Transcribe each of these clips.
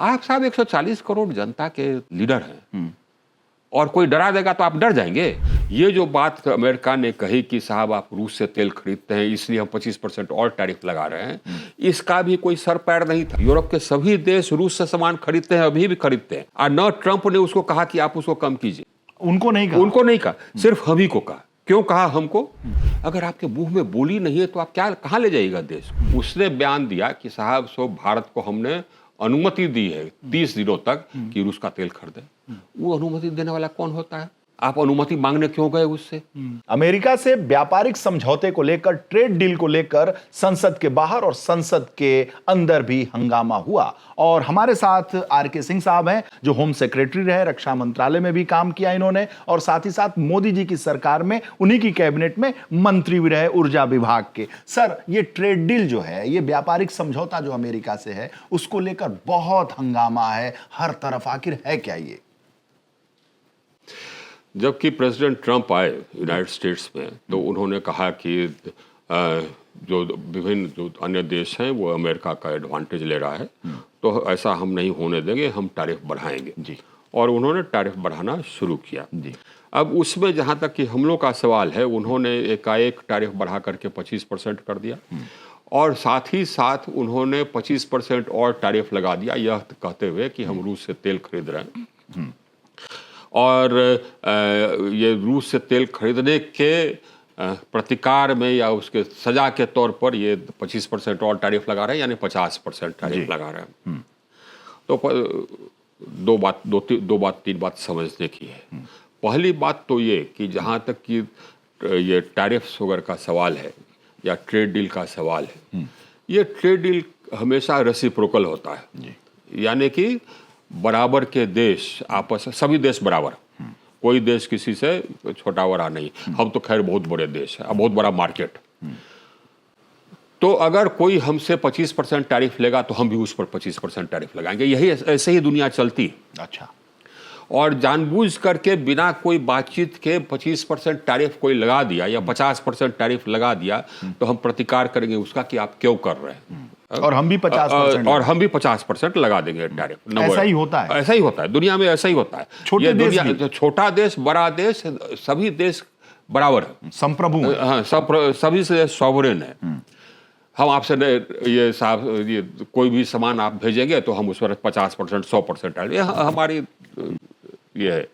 आप साहब 140 करोड़ जनता के लीडर हैं और कोई डरा देगा तो आप डर जाएंगे। ये जो बात अमेरिका ने कही कि साहब आप रूस से तेल खरीदते हैं इसलिए हम 25% और टैरिफ लगा रहे हैं, इसका भी कोई सर पैर नहीं था। यूरोप के सभी देश रूस से सामान खरीदते हैं, अभी भी खरीदते हैं, और न ट्रंप ने उसको कहा कि आप उसको कम कीजिए। उनको नहीं कहा, सिर्फ हम ही को कहा। क्यों कहा हमको? अगर आपके मुंह में बोली नहीं है तो आप क्या कहां ले जाइएगा देश? उसने बयान दिया कि साहब सो भारत को हमने अनुमति दी है 30 दिनों तक कि रूस का तेल खरीदे। वो अनुमति देने वाला कौन होता है? आप अनुमति मांगने क्यों गए उससे? अमेरिका से व्यापारिक समझौते को लेकर, ट्रेड डील को लेकर संसद के बाहर और संसद के अंदर भी हंगामा हुआ। और हमारे साथ आर.के. सिंह साहब हैं, जो होम सेक्रेटरी रहे, रक्षा मंत्रालय में भी काम किया इन्होंने, और साथ ही साथ मोदी जी की सरकार में, उन्हीं की कैबिनेट में मंत्री भी रहे ऊर्जा विभाग के। सर, ये ट्रेड डील जो है, ये व्यापारिक समझौता जो अमेरिका से है, उसको लेकर बहुत हंगामा है हर तरफ। आखिर है क्या ये? जबकि प्रेसिडेंट ट्रंप आए यूनाइटेड स्टेट्स में तो उन्होंने कहा कि जो विभिन्न जो अन्य देश हैं वो अमेरिका का एडवांटेज ले रहा है, तो ऐसा हम नहीं होने देंगे, हम टैरिफ बढ़ाएंगे जी। और उन्होंने टैरिफ बढ़ाना शुरू किया जी। अब उसमें जहाँ तक कि हम लोग का सवाल है, उन्होंने एकाएक टैरिफ बढ़ा करके 25% कर दिया और साथ ही साथ उन्होंने 25% और टैरिफ लगा दिया, यह कहते हुए कि हम रूस से तेल खरीद रहे हैं। और ये रूस से तेल खरीदने के प्रतिकार में या उसके सजा के तौर पर ये 25% और टैरिफ लगा रहे हैं, यानी 50% टैरिफ लगा रहे हैं। तो दो तीन बात समझने की है। पहली बात तो ये कि जहाँ तक कि ये टैरिफ्स वगैरह का सवाल है या ट्रेड डील का सवाल है, ये ट्रेड डील हमेशा रेसिप्रोकल होता है, यानी कि बराबर के देश आपस में, सभी देश बराबर, कोई देश किसी से छोटा बड़ा नहीं। हम तो खैर बहुत बड़े देश है, बहुत बड़ा मार्केट। तो अगर कोई हमसे 25% टैरिफ लेगा तो हम भी उस पर 25% टैरिफ लगाएंगे। यही ऐसे ही दुनिया चलती है। अच्छा। और जानबूझ करके बिना कोई बातचीत के 25% टैरिफ कोई लगा दिया या 50% टैरिफ लगा दिया तो हम प्रतिकार करेंगे उसका कि आप क्यों कर रहे हैं, और हम भी 50% लगा देंगे टैरिफ। ऐसा ही होता है, ऐसा ही होता है दुनिया में, ऐसा ही होता है। छोटे देश भी, छोटा देश, बड़ा देश, सभी देश बराबर है, संप्रभु, हाँ, सभी से सॉवरेन है। हम आपसे ये साहब ये कोई भी सामान आप भेजेंगे तो हम उस पर 50% 100% टैरिफ, ये हमारी ये है,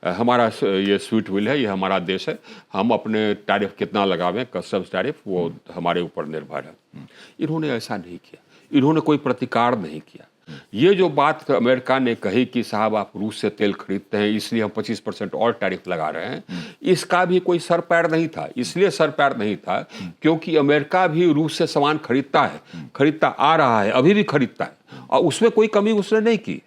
हमारा ये स्वीट विल है, ये हमारा देश है। हम अपने टैरिफ कितना लगावें, कस्टम्स टैरिफ, वो हमारे ऊपर निर्भर है। इन्होंने ऐसा नहीं किया, इन्होंने कोई प्रतिकार नहीं किया। ये जो बात अमेरिका ने कही कि साहब आप रूस से तेल खरीदते हैं इसलिए हम 25% और टैरिफ लगा रहे हैं, इसका भी कोई सर पैर नहीं था। इसलिए सर पैर नहीं था क्योंकि अमेरिका भी रूस से सामान खरीदता है, खरीदता आ रहा है, अभी भी खरीदता है, और उसमें कोई कमी उसने नहीं की।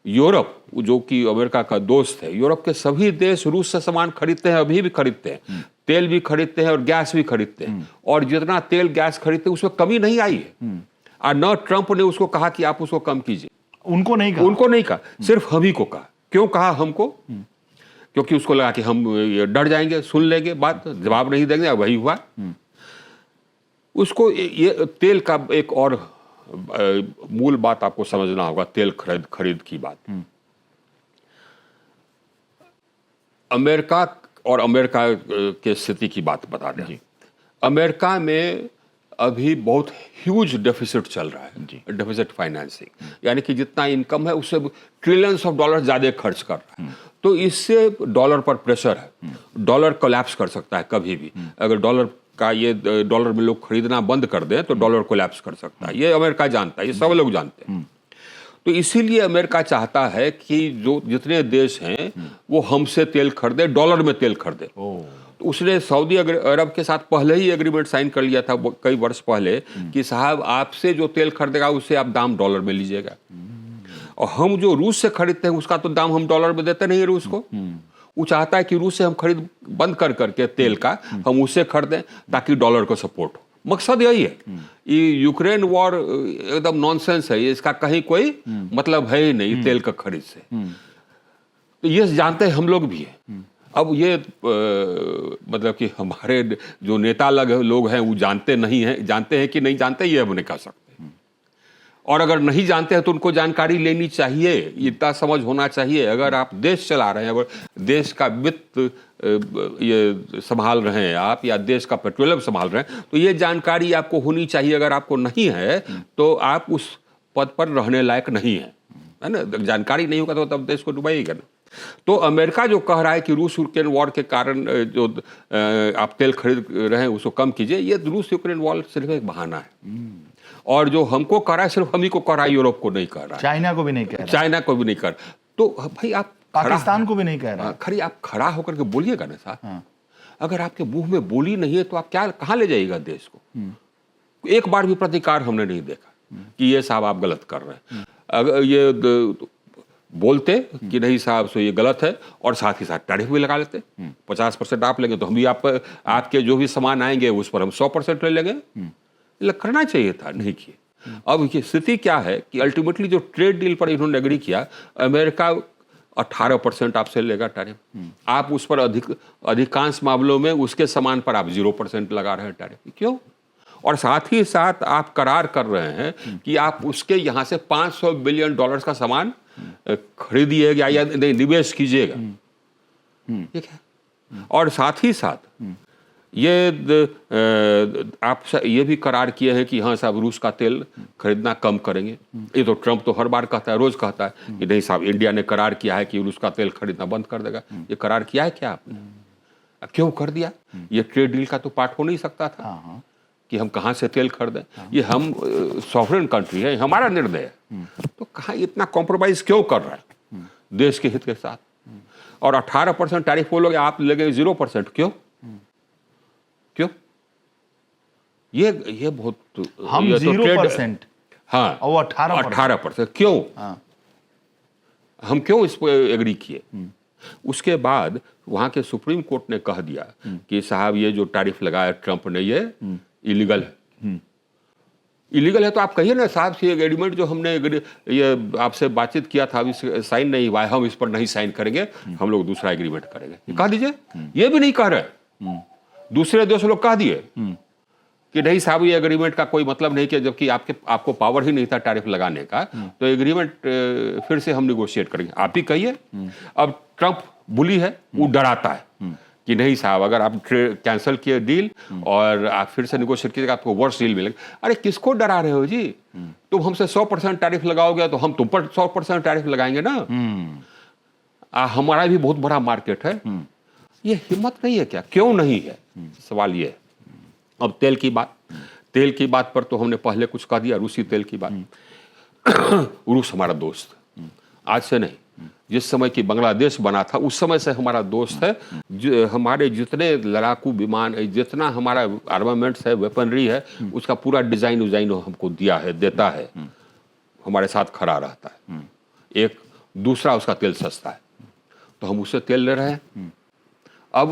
यूरोप, जो कि अमेरिका का दोस्त है, यूरोप के सभी देश रूस से सामान खरीदते हैं, अभी भी खरीदते हैं, तेल भी खरीदते हैं और गैस भी खरीदते हैं, और जितना तेल गैस खरीदते हैं उसमें कमी नहीं आई है। और न ट्रंप ने उसको कहा कि आप उसको कम कीजिए। उनको नहीं कहा, सिर्फ हम ही को कहा। क्यों कहा हमको? क्योंकि उसको लगा कि हम डर जाएंगे, सुन लेंगे बात, जवाब नहीं देंगे। वही हुआ। उसको ये तेल का एक और मूल बात आपको समझना होगा, तेल खरीद की बात। अमेरिका और अमेरिका के स्थिति की बात बता दें। अमेरिका में अभी बहुत ह्यूज डेफिसिट चल रहा है, डेफिसिट फाइनेंसिंग, यानी कि जितना इनकम है उससे ट्रिलियंस ऑफ डॉलर ज्यादा खर्च कर रहा है। तो इससे डॉलर पर प्रेशर है, डॉलर कोलैप्स कर सकता है कभी भी। अगर डॉलर में लोग खरीदना बंद कर दें तो डॉलर कोलैप्स कर सकता है। ये अमेरिका जानता है, ये सब लोग जानते हैं। तो इसीलिए अमेरिका चाहता है कि जो जितने देश हैं वो हमसे तेल खरीदे, डॉलर में तेल खरीदे। तो उसने सऊदी अरब के साथ पहले ही एग्रीमेंट साइन कर लिया था कई वर्ष पहले कि साहब आपसे जो तेल खरीदेगा उससे आप दाम डॉलर में लीजिएगा, और हम जो रूस से खरीदते हैं उसका तो दाम हम डॉलर में देते नहीं है रूस को। वो चाहता है कि रूस से हम खरीद बंद कर करके तेल का हम उससे खरीदें ताकि डॉलर को सपोर्ट हो। मकसद यही है। ये यूक्रेन वॉर एकदम नॉनसेंस है, इसका कहीं कोई मतलब है ही नहीं तेल का खरीद से। तो ये जानते हैं हम लोग भी हैं। अब ये मतलब कि हमारे जो नेता लोग हैं वो जानते नहीं हैं, जानते हैं कि नहीं जानते ये हम नहीं कह सकते। और अगर नहीं जानते हैं तो उनको जानकारी लेनी चाहिए, इतना समझ होना चाहिए। अगर आप देश चला रहे हैं, अगर देश का वित्त ये संभाल रहे हैं आप, या देश का पेट्रोलियम संभाल रहे हैं, तो ये जानकारी आपको होनी चाहिए। अगर आपको नहीं है तो आप उस पद पर रहने लायक नहीं है ना। जानकारी नहीं होगा तो तब देश को डुबाएगा ना। तो अमेरिका जो कह रहा है कि रूस यूक्रेन वॉर के कारण जो आप तेल खरीद रहे हैं उसको कम कीजिए, ये रूस यूक्रेन वॉर सिर्फ एक बहाना है। और जो हमको कह रहा है सिर्फ हम ही को कह रहा है, यूरोप को नहीं कह रहा है, चाइना को भी नहीं कह रहा, चाइना को भी नहीं कर। तो भाई आप पाकिस्तान को भी नहीं कह रहा, खरी आप खड़ा होकर के बोलिएगा ना साहब। अगर आपके मुंह में बोली नहीं है तो आप क्या कहाँ ले जाइएगा देश को। एक बार भी प्रतिकार हमने नहीं देखा कि ये साहब आप गलत कर रहे हैं। अगर ये बोलते कि नहीं साहब सो ये गलत है, और साथ ही साथ टैरिफ भी लगा लेते, 50% आप लेंगे तो हम भी आपके जो भी सामान आएंगे उस पर हम 100% ले लेंगे। करना चाहिए था, नहीं किए। अब ये स्थिति क्या है कि अल्टीमेटली जो ट्रेड डील पर इन्होंने एग्री किया, अमेरिका 18% आपसे लेगा टैरिफ। आप उस पर अधिकांश मामलों में उसके सामान पर आप 0% लगा रहे हैं टैरिफ। क्यों? और साथ ही साथ आप करार कर रहे हैं कि आप उसके यहाँ से $500 बिलियन का सामान खरीदिएगा या नहीं, निवेश कीजिएगा। ठीक है। और साथ ही साथ ये आप ये भी करार किए हैं कि हाँ साहब रूस का तेल खरीदना कम करेंगे। ये तो ट्रंप तो हर बार कहता है, रोज कहता है कि नहीं साहब इंडिया ने करार किया है कि रूस का तेल खरीदना बंद कर देगा। ये करार किया है क्या आपने? क्यों कर दिया? ये ट्रेड डील का तो पार्ट हो नहीं सकता था कि हम कहाँ से तेल खरीदें। ये हम सॉवरेन कंट्री है, हमारा निर्णय है। तो कहाँ इतना कॉम्प्रोमाइज क्यों कर रहा है देश के हित के साथ? और 18% टैरिफ बोलोगे, आप लगे 0%। क्यों? क्यों? ये बहुत हम ये 0%, हाँ, और 18%। क्यों? हम क्यों इस पर एग्री किए? उसके बाद वहां के सुप्रीम कोर्ट ने कह दिया कि साहब ये जो टैरिफ लगाया ट्रंप ने ये इलीगल है। इलीगल है तो आप कहिए ना साहब से एग्रीमेंट जो हमने ये आपसे बातचीत किया था अभी साइन नहीं हुआ है, हम इस पर नहीं साइन करेंगे, हम लोग दूसरा एग्रीमेंट करेंगे। कह दीजिए। ये भी नहीं कह रहे। दूसरे देश लोग कह दिए कि नहीं साहब ये एग्रीमेंट का कोई मतलब नहीं किया, जबकि आपको पावर ही नहीं था टैरिफ लगाने का, तो एग्रीमेंट फिर से हम निगोशिएट करेंगे। आप ही कहिए। अब ट्रंप बुली है, वो डराता है कि नहीं साहब अगर आप कैंसिल किए डील और आप फिर से निगोशिएट कीजिएगा आपको वर्स्ट डील मिलेगा। अरे किसको डरा रहे हो जी? तुम हमसे 100% टैरिफ लगाओगे तो हम तुम पर 100% टैरिफ लगाएंगे ना। हमारा भी बहुत बड़ा मार्केट है। ये हिम्मत नहीं है क्या? क्यों नहीं है? सवाल ये है। अब तेल की बात पर तो हमने पहले कुछ कह दिया, रूसी तेल की बात। रूस हमारा दोस्त, आज से नहीं, जिस समय की बांग्लादेश बना था उस समय से हमारा दोस्त है। हमारे जितने लड़ाकू विमान, जितना हमारा आर्मामेंट्स है, वेपनरी है, उसका पूरा डिजाइन हमको दिया है, देता है, हमारे साथ खड़ा रहता है। एक दूसरा उसका तेल सस्ता है तो हम उससे तेल ले रहे हैं। अब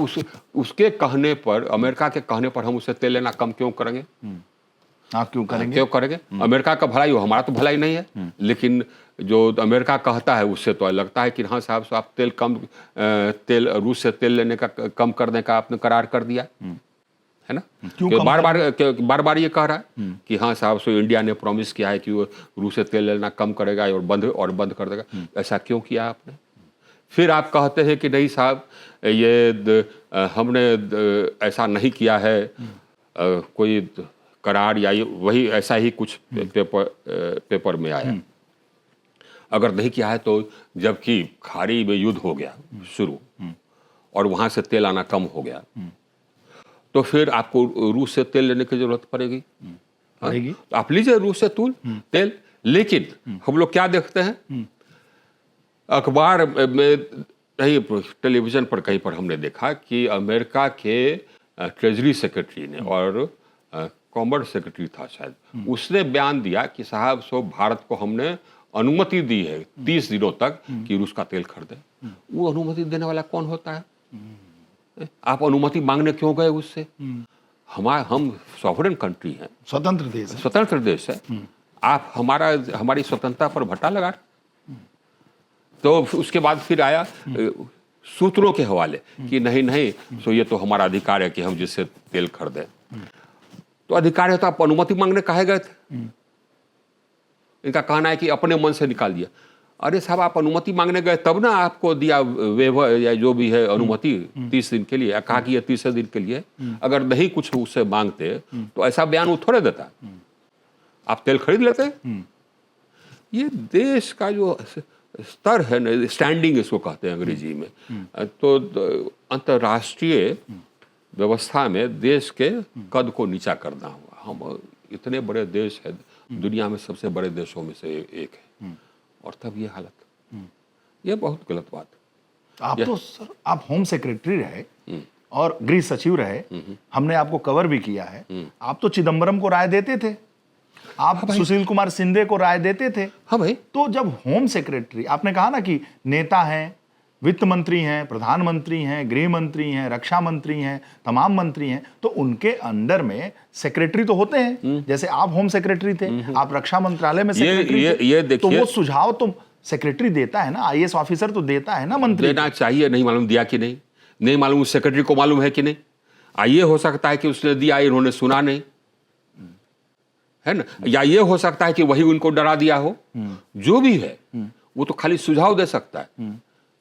उसके कहने पर, अमेरिका के कहने पर हम उससे तेल लेना कम क्यों करेंगे? क्यों करेंगे? अमेरिका का भलाई हो, हमारा तो भलाई नहीं है। लेकिन जो अमेरिका कहता है उससे तो लगता है कि हाँ साहब आप तेल रूस से तेल लेने का कम करने का आपने करार कर दिया है ना। क्यों बार बार ये कह रहा है कि हाँ साहब सो इंडिया ने प्रॉमिस किया है कि वो रूस से तेल लेना कम करेगा और बंद कर देगा। ऐसा क्यों किया आपने? फिर आप कहते हैं कि नहीं साहब ये हमने ऐसा नहीं किया है, कोई करार या वही ऐसा ही कुछ पेपर में आया। अगर नहीं किया है तो जबकि खाड़ी में युद्ध हो गया शुरू और वहां से तेल आना कम हो गया, तो फिर आपको रूस से तेल लेने की जरूरत पड़ेगी। तो आप लीजिए रूस से तेल। लेकिन हम लोग क्या देखते हैं, अखबार में कहीं, टेलीविजन पर कहीं पर हमने देखा कि अमेरिका के ट्रेजरी सेक्रेटरी ने और कॉमर्स सेक्रेटरी था शायद, उसने बयान दिया कि साहब सो भारत को हमने अनुमति दी है 30 दिनों तक कि रूस का तेल खरीदे। वो अनुमति देने वाला कौन होता है? आप अनुमति मांगने क्यों गए उससे? हम सॉवरेन कंट्री हैं, स्वतंत्र देश है। आप हमारी स्वतंत्रता पर भट्टा लगा। तो उसके बाद फिर आया सूत्रों के हवाले कि नहीं तो ये तो हमारा अधिकार है कि हम जिससे तेल खरीदें। तो अधिकार है तो आप अनुमति मांगने काहे गए थे? इनका कहना है कि अपने मन से निकाल दिया। अरे साहब, आप अनुमति मांगने गए तब ना आपको दिया वेवर या जो भी है अनुमति 30 दिन के लिए, कहा कि ये 30 दिन के लिए। अगर नहीं कुछ उससे मांगते तो ऐसा बयान वो थोड़े देता। आप तेल खरीद लेते। ये देश का जो स्तर है ना, स्टैंडिंग इसको कहते हैं अंग्रेजी में, तो अंतर्राष्ट्रीय व्यवस्था में देश के कद को नीचा करना हुआ। हम इतने बड़े देश है, दुनिया में सबसे बड़े देशों में से एक है, और तब ये हालत, ये बहुत गलत बात। आप तो सर, आप होम सेक्रेटरी रहे और गृह सचिव रहे, हमने आपको कवर भी किया है। आप तो चिदम्बरम को राय देते थे, आप सुशील कुमार शिंदे को राय देते थे। हाँ भाई। तो जब होम सेक्रेटरी, आपने कहा ना कि नेता हैं, वित्त मंत्री हैं, प्रधानमंत्री हैं, गृह मंत्री हैं, रक्षा मंत्री हैं, तमाम मंत्री हैं, तो उनके अंडर में सेक्रेटरी तो होते हैं। जैसे आप होम सेक्रेटरी थे, आप रक्षा मंत्रालय में सेक्रेटरी थे, ये तो वो सुझाव तो सेक्रेटरी देता है ना, आईएएस ऑफिसर तो देता है ना, मंत्री देना चाहिए। नहीं मालूम दिया कि नहीं मालूम उस सेक्रेटरी को मालूम है कि नहीं। ये हो सकता है कि उसने दिया, इन्होंने सुना नहीं, है ना, या ये हो सकता है कि वही उनको डरा दिया हो। जो भी है वो तो खाली सुझाव दे सकता है,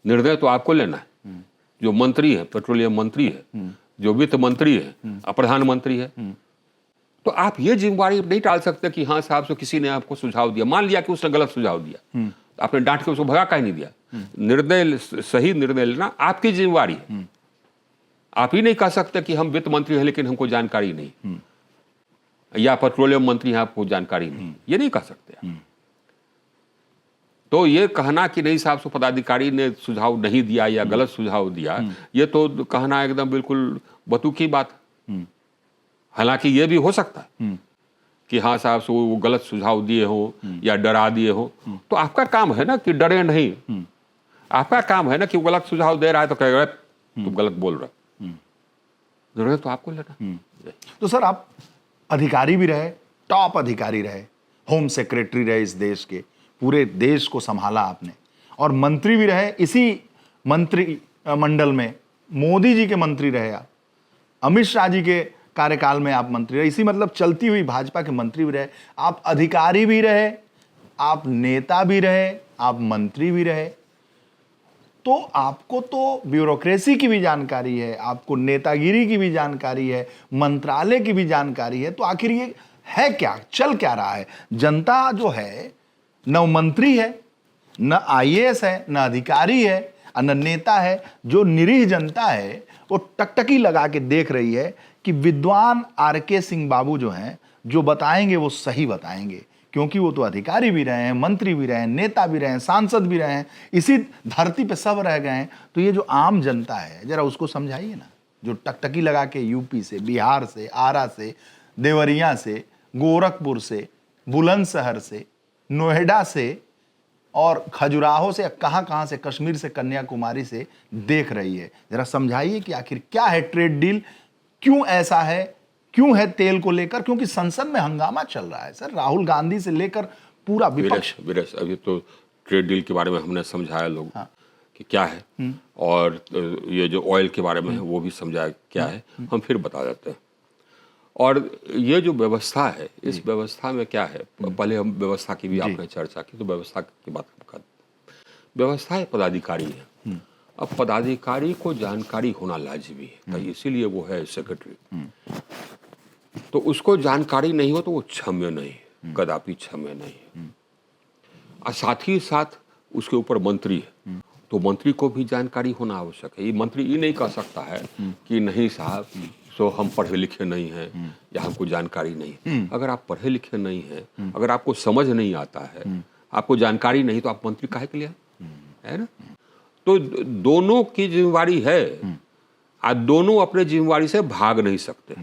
निर्णय तो आपको लेना है। जो मंत्री है, पेट्रोलियम मंत्री है, जो वित्त मंत्री है, प्रधानमंत्री है, तो आप ये जिम्मेवारी नहीं टाल सकते कि हाँ साहब, तो किसी ने आपको सुझाव दिया, मान लिया कि उसने गलत सुझाव दिया, तो आपने डांट के उसको भगा काहे नहीं दिया। निर्णय, सही निर्णय लेना आपकी जिम्मेवारी है। आप ही नहीं कह सकते कि हम वित्त मंत्री हैं लेकिन हमको जानकारी नहीं, या पेट्रोलियम मंत्री हैं आपको जानकारी नहीं, ये नहीं कह सकते। तो ये कहना कि नहीं साहब, सो पदाधिकारी ने सुझाव नहीं दिया या गलत सुझाव दिया, ये तो कहना एकदम बिल्कुल बतूकी बात। हालांकि ये भी हो सकता है कि हाँ साहब, सो वो गलत सुझाव दिए हो या डरा दिए हो, तो आपका काम है ना कि डरे नहीं। आपका काम है ना कि वो गलत सुझाव दे रहा है तो कह रहे तुम गलत बोल रहे, निर्णय तो आपको लेना। तो सर, आप अधिकारी भी रहे, टॉप अधिकारी रहे, होम सेक्रेटरी रहे, इस देश के पूरे देश को संभाला आपने, और मंत्री भी रहे। इसी मंत्री मंडल में मोदी जी के मंत्री रहे आप, अमित शाह जी के कार्यकाल में आप मंत्री रहे, इसी मतलब चलती हुई भाजपा के मंत्री भी रहे, आप अधिकारी भी रहे, आप नेता भी रहे, आप मंत्री भी रहे। तो आपको तो ब्यूरोक्रेसी की भी जानकारी है, आपको नेतागिरी की भी जानकारी है, मंत्रालय की भी जानकारी है। तो आखिर ये है क्या, चल क्या रहा है? जनता जो है, न मंत्री है, न आईएएस है, न अधिकारी है, न नेता है। जो निरीह जनता है वो टकटकी लगा के देख रही है कि विद्वान आरके सिंह बाबू जो हैं, जो बताएंगे वो सही बताएंगे, क्योंकि वो तो अधिकारी भी रहे हैं, मंत्री भी रहे हैं, नेता भी रहे हैं, सांसद भी रहे हैं, इसी धरती पे सब रह गए हैं। तो ये जो आम जनता है, जरा उसको समझाइए ना, जो टकटकी लगा के यूपी से, बिहार से, आरा से, देवरिया से, गोरखपुर से, बुलंदशहर से, नोएडा से और खजुराहो से, कहां से, कश्मीर से, कन्याकुमारी से देख रही है। जरा समझाइए कि आखिर क्या है ट्रेड डील, क्यों ऐसा है, क्यों है तेल को लेकर? क्योंकि संसद में हंगामा चल रहा है सर, राहुल गांधी से लेकर पूरा विपक्ष। अभी तो ट्रेड डील के बारे में हमने समझाया लोग कि क्या है, और ये जो ऑयल के बारे में है वो भी समझाया क्या है, हम फिर बता देते हैं। और ये जो व्यवस्था है, इस व्यवस्था में क्या है, पहले हम व्यवस्था की भी आपने चर्चा की, तो व्यवस्था की बात हम करते हैं। व्यवस्था है, पदाधिकारी है। अब पदाधिकारी को जानकारी होना लाजमी है, तो इसीलिए वो है सेक्रेटरी। तो उसको जानकारी नहीं हो तो वो क्षम्य नहीं है, कदापि क्षम्य नहीं है। और साथ ही साथ उसके ऊपर मंत्री है, तो मंत्री को भी जानकारी होना आवश्यक है। ये मंत्री ये नहीं कह सकता है कि नहीं साहब, सो हम पढ़े लिखे नहीं हैं या हमको जानकारी नहीं है। अगर आप पढ़े लिखे नहीं हैं, अगर आपको समझ नहीं आता है, आपको जानकारी नहीं, तो आप मंत्री काहे के लिए है ना? तो दोनों की जिम्मेवारी है, आज दोनों अपने जिम्मेवारी से भाग नहीं सकते,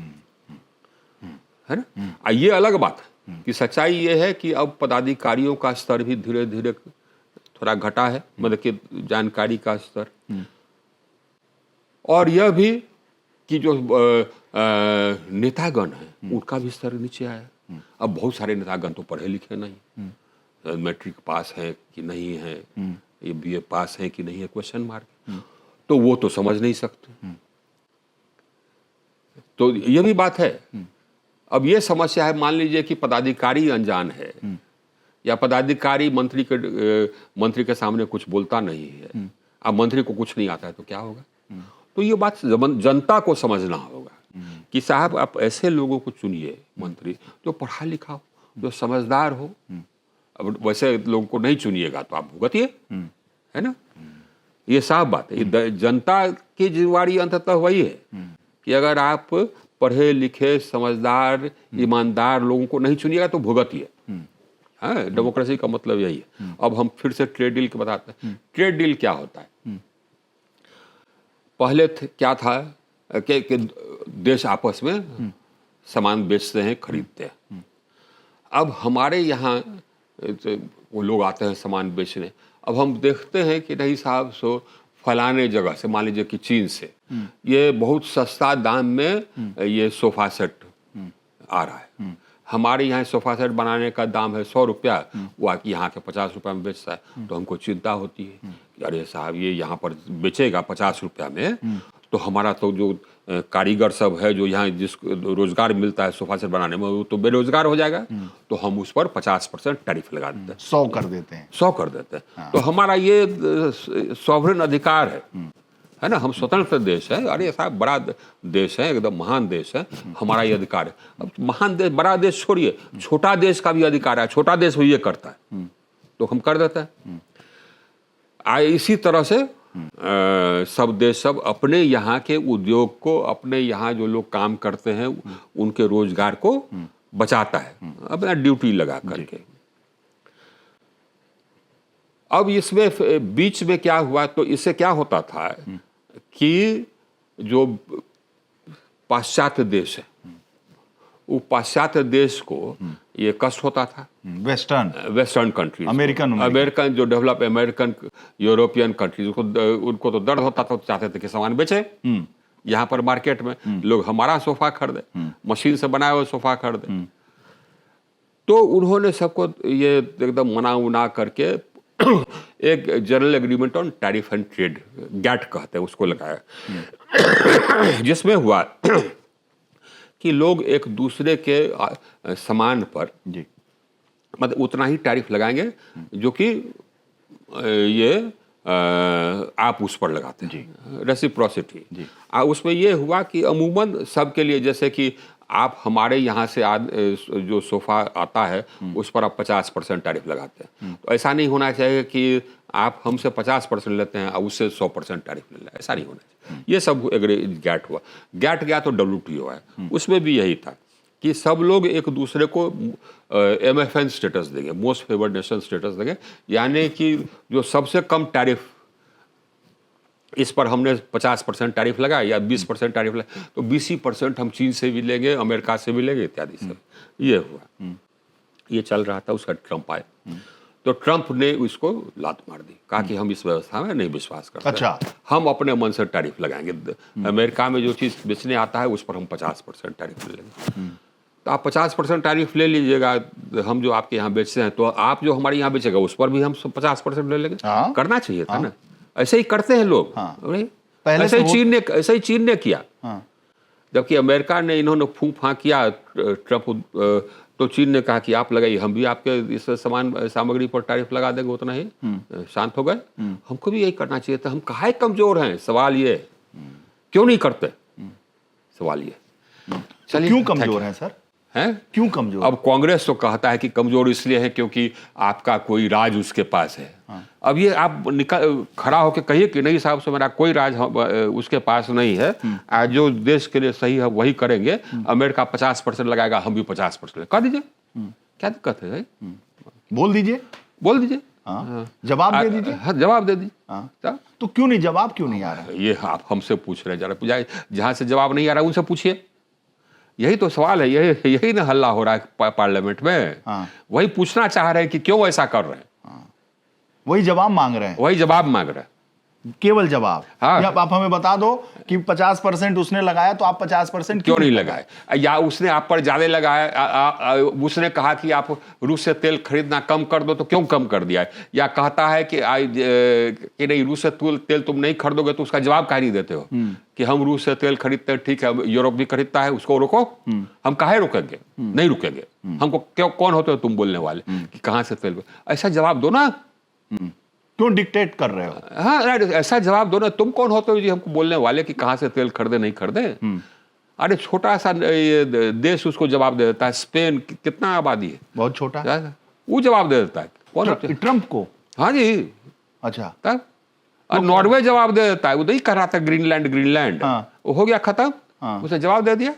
है ना? ये अलग बात है कि सच्चाई ये है कि अब पदाधिकारियों का स्तर भी धीरे धीरे थोड़ा घटा है, मतलब कि जानकारी का स्तर, और यह भी कि जो नेतागण है उनका भी स्तर नीचे आया। अब बहुत सारे नेतागण तो पढ़े लिखे नहीं, मैट्रिक पास है कि नहीं है, ये बीए पास है कि नहीं है, क्वेश्चन मार्क, तो वो तो समझ नहीं सकते। तो ये भी बात है। अब ये समस्या है, मान लीजिए कि पदाधिकारी अनजान है या पदाधिकारी मंत्री के सामने कुछ बोलता नहीं है, अब मंत्री को कुछ नहीं आता है तो क्या होगा? तो ये बात जनता को समझना होगा कि साहब आप ऐसे लोगों को चुनिए मंत्री जो पढ़ा लिखा हो, जो समझदार हो। अब वैसे लोगों को नहीं चुनिएगा तो आप भुगतिए, है ना? ये साफ बात है। ये जनता की जिम्मेवारी अंततः वही है कि अगर आप पढ़े लिखे समझदार ईमानदार लोगों को नहीं चुनिएगा तो भुगतिए। हाँ, डेमोक्रेसी का मतलब यही है। अब हम फिर से ट्रेड डील के बताते हैं। ट्रेड डील क्या होता है? पहले क्या था कि देश आपस में सामान बेचते हैं, खरीदते हैं। अब हमारे यहाँ वो लोग आते हैं सामान बेचने, अब हम देखते हैं कि नहीं साहब सो फलाने जगह से, मान लीजिए कि चीन से ये बहुत सस्ता दाम में ये सोफा सेट आ रहा है। हमारे यहाँ सोफा सेट बनाने का दाम है 100 रुपया, वो यहाँ के 50 रुपया में बेचता है। तो हमको चिंता होती है कि अरे साहब ये यहाँ पर बेचेगा 50 रुपया में, तो हमारा तो जो कारीगर सब है जो यहाँ जिसको रोजगार मिलता है सोफा सेट बनाने में, वो तो बेरोजगार हो जाएगा। तो हम उस पर 50% टैरिफ लगा देते हैं, 100 कर देते हैं, 100 कर देते हैं। हाँ। तो हमारा ये सॉवरेन अधिकार है ना? हम स्वतंत्र देश है, अरे साहब बड़ा देश है, एकदम महान देश है, हमारा ये अधिकार है। अब महान देश, बड़ा देश छोड़िए, छोटा देश का भी अधिकार है, छोटा देश भी ये करता है तो हम कर देते हैं। इसी तरह से सब देश सब अपने यहाँ के उद्योग को, अपने यहाँ जो लोग काम करते हैं उनके रोजगार को बचाता है अपना ड्यूटी लगा करके। अब इसमें बीच में क्या हुआ, तो इससे क्या होता था कि जो पाश्चात्य देश है वो पाश्चात्य देश को ये कष्ट होता था। वेस्टर्न कंट्रीज, अमेरिकन जो डेवलप अमेरिकन यूरोपियन कंट्रीज उनको तो दर्द होता था, चाहते थे कि सामान बेचे यहाँ पर मार्केट में, लोग हमारा सोफा खरीदे, मशीन से बनाया हुआ सोफा खरीदे। तो उन्होंने सबको ये एकदम मना उना करके एक general agreement on tariff and trade, GATT कहते हैं उसको, लगाया, जिसमें हुआ कि लोग एक दूसरे के सामान पर मतलब उतना ही टैरिफ लगाएंगे जो कि ये आप उस पर लगाते हैं, रेसिप्रोसिटी। उसमें ये हुआ कि अमूमन सबके लिए, जैसे कि आप हमारे यहाँ से जो सोफा आता है उस पर आप 50% टैरिफ लगाते हैं, तो ऐसा नहीं होना चाहिए कि आप हमसे 50% लेते हैं और उससे 100% टैरिफ ले लें, ऐसा नहीं होना चाहिए। ये सब गैट हुआ। गैट गया तो WTO है, उसमें भी यही था कि सब लोग एक दूसरे को MFN स्टेटस देंगे, मोस्ट फेवर्ड नेशन स्टेटस देंगे, यानी कि जो सबसे कम टैरिफ, इस पर हमने 50% टैरिफ लगाया या 20% टैरिफ लगाया, तो 20% हम चीन से भी लेंगे, अमेरिका से भी लेंगे इत्यादि से। ये हुआ, ये चल रहा था। उसका ट्रम्प आए तो ट्रम्प ने उसको लात मार दी, कहा कि हम इस व्यवस्था में नहीं विश्वास करते। अच्छा, हम अपने मन से टैरिफ लगाएंगे, अमेरिका में जो चीज़ बेचने आता है उस पर हम 50% टैरिफ ले लेंगे। तो आप 50% टैरिफ ले लीजिएगा, हम जो आपके यहाँ बेचते हैं, तो आप जो हमारे यहाँ बेचेगा उस पर भी हम 50% ले लेंगे। करना चाहिए था ना, ऐसे ही करते हैं लोग। पहले ऐसे ही चीन ने किया, जबकि अमेरिका ने इन्होंने फूंक फांक किया ट्रम्प, तो चीन ने कहा कि आप लगाइए, हम भी आपके इस सामग्री पर टैरिफ लगा देंगे, उतना ही शांत हो गए। हमको भी यही करना चाहिए था। हम काहे कमजोर हैं, सवाल ये, क्यों नहीं करते, सवाल ये। चलिए, क्यों कमजोर हैं सर? हैं? क्यों कमजोर? अब कांग्रेस तो कहता है कि कमजोर इसलिए है क्योंकि आपका कोई राज उसके पास है। अब ये आप खड़ा होकर कहिए कि नहीं साहब से मेरा कोई राज उसके पास नहीं है, आज जो देश के लिए सही है वही करेंगे, अमेरिका 50% लगाएगा, हम भी 50% कह दीजिए, क्या दिक्कत है भाई? बोल दीजिए, जवाब दे दीजिए। हाँ, जवाब दे दीजिए। तो क्यों नहीं, जवाब क्यों नहीं आ रहा? ये आप हमसे पूछ रहे हैं, जरा जहां से जवाब नहीं आ रहा उनसे पूछिए। यही तो सवाल है, यही ना हल्ला हो रहा है पार्लियामेंट में। वही पूछना चाह रहे हैं कि क्यों ऐसा कर रहे हैं, वही जवाब मांग रहे हैं, वही जवाब मांग रहे हैं। केवल जवाब। हाँ। या आप हमें बता दो कि 50% उसने लगाया तो आप 50% क्यों नहीं लगाए, या उसने आप पर ज्यादा लगाया, उसने कहा कि आप रूस से तेल खरीदना कम कर दो तो क्यों कम कर दिया, या कहता है कि नहीं रूस से तेल तुम नहीं खरीदोगे तो उसका जवाब काहे नहीं देते हो कि हम रूस से तेल खरीदते हैं, ठीक है यूरोप भी खरीदता है, उसको रोको। हम काहे रोकेंगे, नहीं रुकेंगे। हमको क्यों, कौन होते हो तुम बोलने वाले कि कहां से तेल, ऐसा जवाब दो ना। क्यों डिक्टेट कर रहे हो? हाँ, ऐसा जवाब दो ना, तुम कौन होते हो जी हमको बोलने वाले कि कहां से तेल खरीदे नहीं खरीदे। अरे छोटा सा ये देश उसको जवाब दे देता है। स्पेन कितना आबादी है, बहुत छोटा, वो जवाब दे देता है। कौन होते हैं? ट्रंप को। हाँ जी। अच्छा, तब और नॉर्वे जवाब दे देता है, वो नहीं कर रहा था ग्रीनलैंड, वो हो गया खत्म, उसने जवाब दे दिया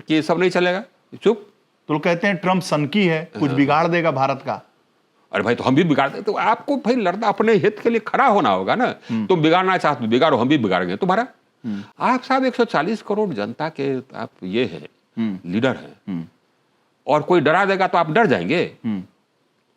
कि सब नहीं चलेगा, चुप। तो कहते हैं ट्रंप सनकी है, कुछ बिगाड़ देगा भारत का। अरे भाई तो हम भी बिगाड़ दे, तो आपको भाई लड़ना अपने हित के लिए खड़ा होना होगा ना। तुम बिगाड़ना चाहते हो बिगाड़ो, हम भी बिगाड़ेंगे तुम्हारा। आप साहब 140 करोड़ जनता के आप ये हैं, लीडर हैं, और कोई डरा देगा तो आप डर जाएंगे।